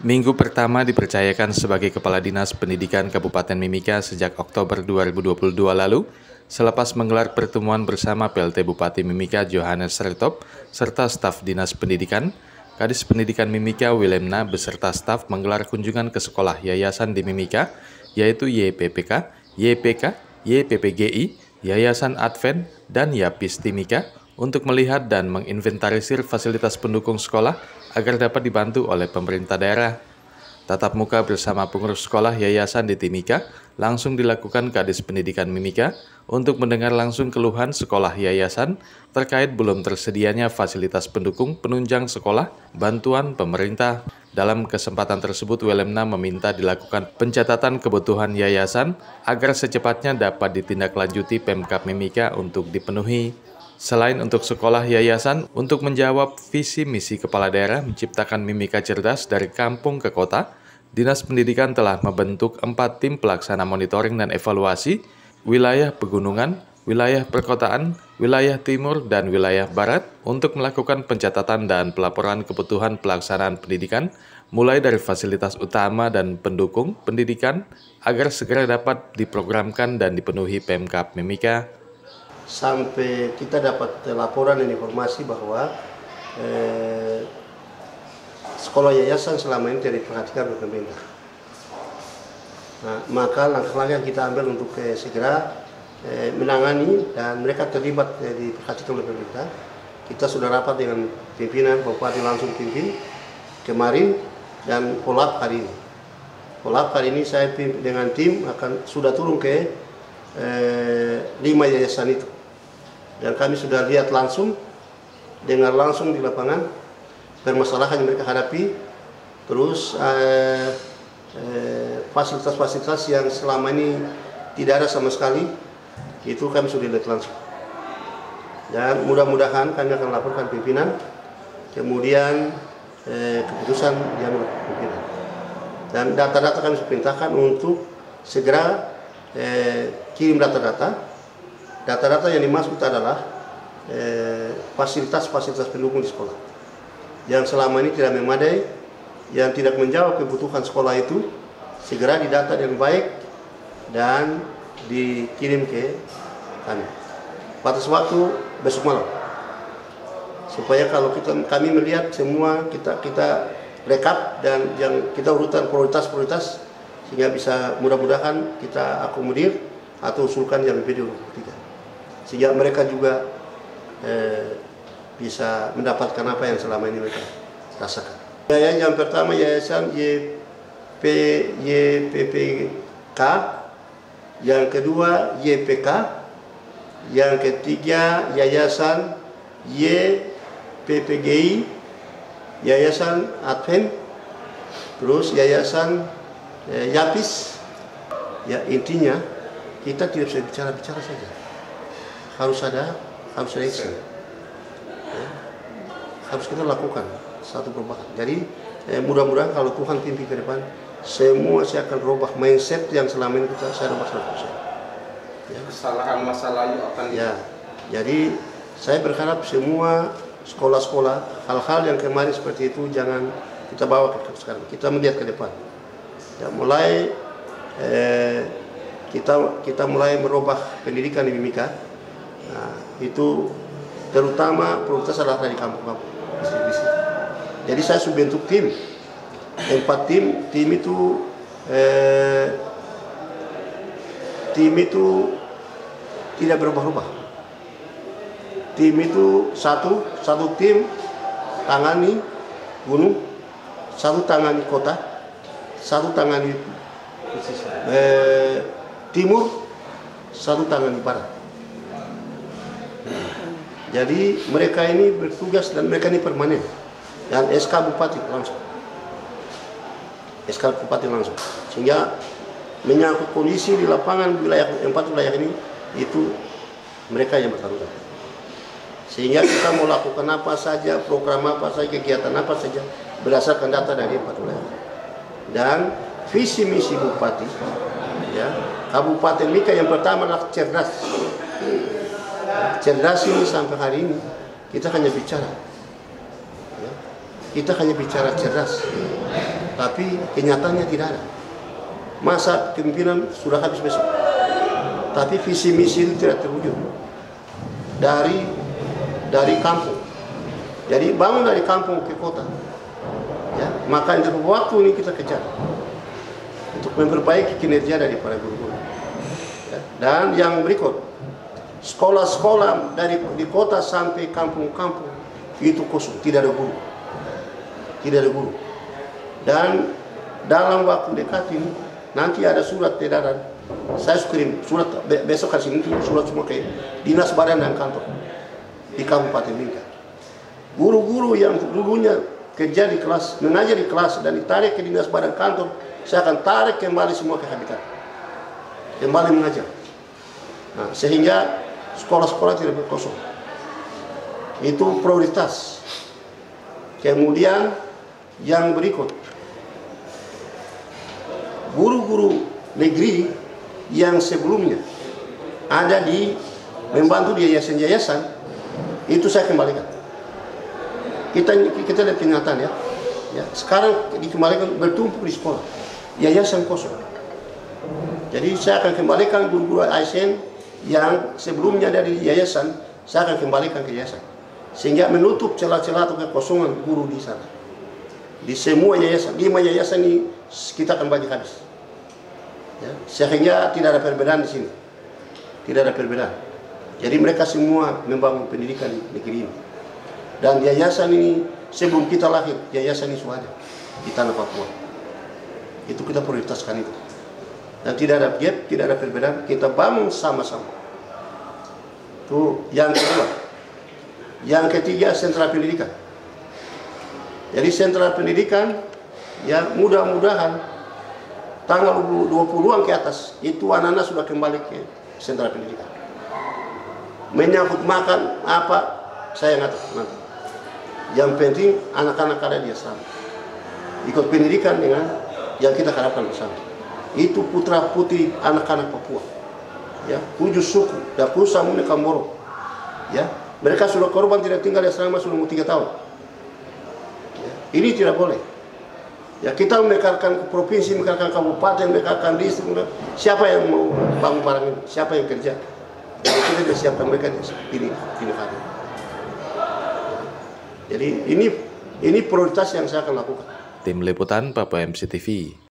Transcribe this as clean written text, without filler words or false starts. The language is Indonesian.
Minggu pertama dipercayakan sebagai Kepala Dinas Pendidikan Kabupaten Mimika sejak Oktober 2022 lalu, selepas menggelar pertemuan bersama PLT Bupati Mimika Johannes Sertop serta staf Dinas Pendidikan, Kadis Pendidikan Mimika Willemna beserta staf menggelar kunjungan ke sekolah yayasan di Mimika, yaitu YPPK, YPK, YPPGI, Yayasan Advent, dan Yapis Timika, untuk melihat dan menginventarisir fasilitas pendukung sekolah agar dapat dibantu oleh pemerintah daerah. Tatap muka bersama pengurus sekolah yayasan di Timika langsung dilakukan Kadis Pendidikan Mimika untuk mendengar langsung keluhan sekolah yayasan terkait belum tersedianya fasilitas pendukung penunjang sekolah bantuan pemerintah. Dalam kesempatan tersebut, Willemna meminta dilakukan pencatatan kebutuhan yayasan agar secepatnya dapat ditindaklanjuti Pemkab Mimika untuk dipenuhi. Selain untuk sekolah yayasan, untuk menjawab visi misi Kepala Daerah menciptakan Mimika Cerdas dari kampung ke kota, Dinas Pendidikan telah membentuk 4 tim pelaksana monitoring dan evaluasi wilayah pegunungan, wilayah perkotaan, wilayah timur, dan wilayah barat untuk melakukan pencatatan dan pelaporan kebutuhan pelaksanaan pendidikan, mulai dari fasilitas utama dan pendukung pendidikan, agar segera dapat diprogramkan dan dipenuhi Pemkab Mimika. Sampai kita dapat laporan dan informasi bahwa sekolah yayasan selama ini tidak diperhatikan oleh pemerintah. Nah, maka langkah-langkah yang kita ambil untuk segera menangani dan mereka terlibat diperhatikan oleh pemerintah. Kita sudah rapat dengan pimpinan, Bupati langsung pimpin kemarin dan follow up hari ini. Follow up hari ini saya dengan tim sudah turun ke 5 yayasan itu. Dan kami sudah lihat langsung, dengar langsung di lapangan permasalahan yang mereka hadapi, terus fasilitas-fasilitas yang selama ini tidak ada sama sekali, itu kami sudah lihat langsung. Dan mudah-mudahan kami akan laporkan pimpinan, kemudian keputusan yang pimpinan. Dan data-data kami sudah perintahkan untuk segera kirim data-data. Data-data yang dimaksud adalah fasilitas-fasilitas pendukung di sekolah yang selama ini tidak memadai, yang tidak menjawab kebutuhan sekolah itu, segera didata dengan baik dan dikirim ke kami. Batas waktu besok malam, supaya kalau kami melihat semua kita rekap dan yang kita urutan prioritas-prioritas, sehingga bisa mudah-mudahan kita akomodir atau usulkan yang lebih dulu. Sehingga mereka juga bisa mendapatkan apa yang selama ini mereka rasakan. Yang pertama yayasan YPPK, yang kedua YPK, yang ketiga yayasan YPPGI, yayasan Advent, terus yayasan Yapis. Ya, intinya kita tidak bisa bicara-bicara saja. Harus ada action. Ya, harus kita lakukan satu perubahan. Jadi mudah-mudahan kalau Tuhan pimpin ke depan, semua saya akan rubah mindset yang selama ini saya rubah 100%. Ya. Kesalahan masa lalu akan jadi saya berharap semua sekolah-sekolah hal-hal yang kemarin seperti itu jangan kita bawa ke sekarang. Kita melihat ke depan. Ya, mulai kita mulai merubah pendidikan di Mimika. Nah, itu terutama prioritas adalah dari kampung-kampung. Jadi saya sudah bentuk tim, 4 tim. Tim itu tidak berubah-ubah. Tim itu satu tim tangani gunung, satu tangani kota, satu tangani timur, satu tangani barat. Jadi mereka ini bertugas dan mereka ini permanen. Dan SK Bupati langsung. Sehingga menyangkut kondisi di lapangan wilayah 4 wilayah ini, itu mereka yang bertanggung jawab. Sehingga kita mau lakukan apa saja, program apa saja, kegiatan apa saja, berdasarkan data dari 4 wilayah. Dan visi misi Bupati, ya, Kabupaten Mimika yang pertama adalah cerdas. Cerdas ini sampai hari ini kita hanya bicara, ya. Kita hanya bicara cerdas. Tapi kenyataannya tidak ada. Masa kepemimpinan sudah habis besok, tapi visi misi itu tidak terwujud dari kampung. Jadi bangun dari kampung ke kota, ya, maka untuk waktu ini kita kejar untuk memperbaiki kinerja dari para guru-guru. Ya. Dan yang berikut, sekolah-sekolah di kota sampai kampung-kampung itu kosong, tidak ada guru, tidak ada guru. Dan dalam waktu dekat ini nanti ada surat edaran, saya kirim surat besok kasih ini surat semua ke dinas badan dan kantor di Kabupaten Mimika. Guru-guru yang dulunya kerja di kelas, mengajar di kelas dan ditarik ke dinas badan kantor, saya akan tarik kembali semua ke habitat, kembali mengajar. Nah, sehingga sekolah-sekolah tidak berkosong. Itu prioritas. Kemudian yang berikut, guru-guru negeri yang sebelumnya ada di membantu di yayasan-yayasan itu saya kembalikan. Kita lihat kenyataan ya. Sekarang dikembalikan bertumpuk di sekolah, yayasan kosong. Jadi saya akan kembalikan guru-guru ASN yang sebelumnya dari yayasan, saya akan kembalikan ke yayasan, sehingga menutup celah-celah atau kekosongan guru di sana. Di semua yayasan, 5 yayasan ini kita akan bagi habis. Ya, sehingga tidak ada perbedaan di sini, tidak ada perbedaan. Jadi mereka semua membangun pendidikan di negeri ini. Dan yayasan ini sebelum kita lahir, yayasan ini sudah ada di tanah Papua. Itu kita prioritaskan itu. Dan tidak ada gap, tidak ada perbedaan, kita bangun sama-sama. Itu yang kedua. Yang ketiga, sentra pendidikan. Jadi sentra pendidikan, ya mudah-mudahan tanggal 20-an ke atas, itu anak-anak sudah kembali ke sentra pendidikan. Menyangkut makan apa, saya nggak tahu nanti. Yang penting anak-anak ada di asrama, ikut pendidikan dengan yang kita harapkan bersama. Itu putra putri anak-anak Papua, ya, 7 suku dan Pusa Mune Kamboro, ya, mereka sudah korban tidak tinggal di asrama sudah 3 tahun. Ya, ini tidak boleh. Ya, kita mekarkan provinsi, mekarkan kabupaten, mekarkan distrik. Siapa yang mau bangun barang ini? Siapa yang kerja? Jadi kita sudah siapkan mereka di hari. Jadi ini prioritas yang saya akan lakukan. Tim Liputan Papua MCTV.